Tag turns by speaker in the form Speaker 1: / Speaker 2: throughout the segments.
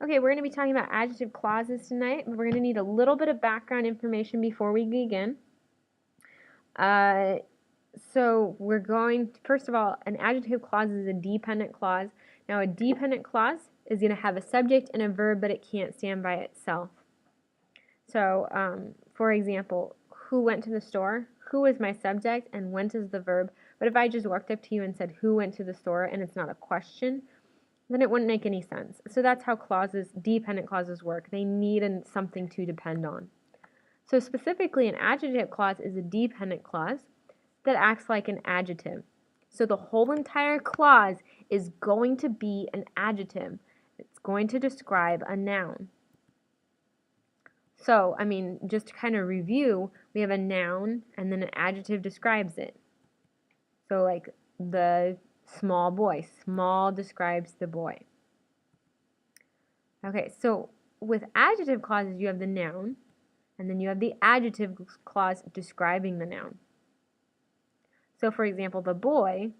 Speaker 1: Okay, we're going to be talking about adjective clauses tonight. We're going to need a little bit of background information before we begin. So we're going to, first of all, an adjective clause is a dependent clause. Now a dependent clause is going to have a subject and a verb, but it can't stand by itself. So, for example, who went to the store? Who is my subject and went is the verb. But if I just walked up to you and said, who went to the store, and it's not a question, then it wouldn't make any sense. So that's how clauses, dependent clauses work. They need something to depend on. So specifically, an adjective clause is a dependent clause that acts like an adjective. So the whole entire clause is going to be an adjective. It's going to describe a noun. So, just to kind of review, we have a noun and then an adjective describes it. So like the small boy. Small describes the boy. Okay, so with adjective clauses, you have the noun, and then you have the adjective clause describing the noun. So for example, the boy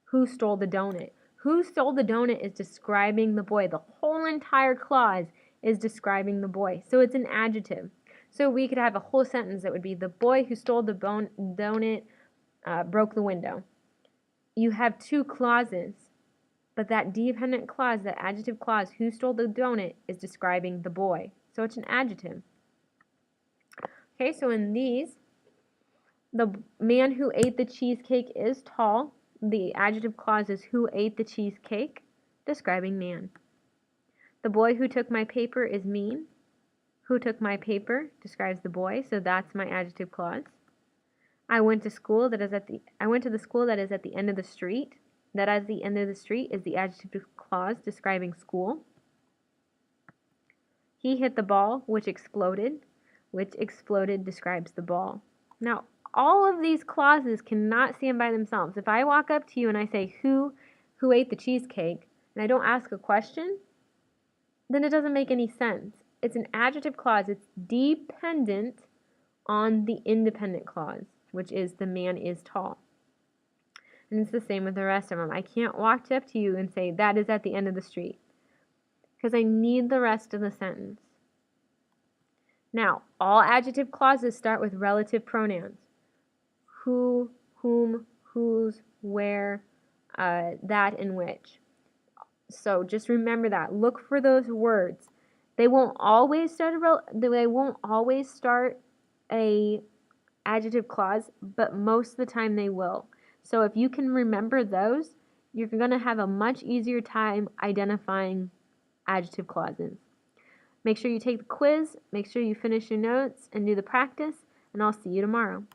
Speaker 1: who stole the donut. Who stole the donut is describing the boy. The whole entire clause is describing the boy. So it's an adjective. So we could have a whole sentence that would be the boy who stole the donut broke the window. You have two clauses, but that dependent clause, that adjective clause, who stole the donut, is describing the boy. So it's an adjective. Okay, so in these, the man who ate the cheesecake is tall. The adjective clause is who ate the cheesecake, describing man. The boy who took my paper is mean. Who took my paper describes the boy, so that's my adjective clause. I went to the school that is at the end of the street. That at the end of the street is the adjective clause describing school. He hit the ball, which exploded. Which exploded describes the ball. Now, all of these clauses cannot stand by themselves. If I walk up to you and I say, who ate the cheesecake, and I don't ask a question, then it doesn't make any sense. It's an adjective clause. It's dependent on the independent clause, which is the man is tall. And it's the same with the rest of them. I can't walk up to you and say, that is at the end of the street, because I need the rest of the sentence. Now, all adjective clauses start with relative pronouns. Who, whom, whose, where, that, and which. So just remember that. Look for those words. They won't always start a adjective clause, but most of the time they will. So if you can remember those, you're going to have a much easier time identifying adjective clauses. Make sure you take the quiz, make sure you finish your notes and do the practice, and I'll see you tomorrow.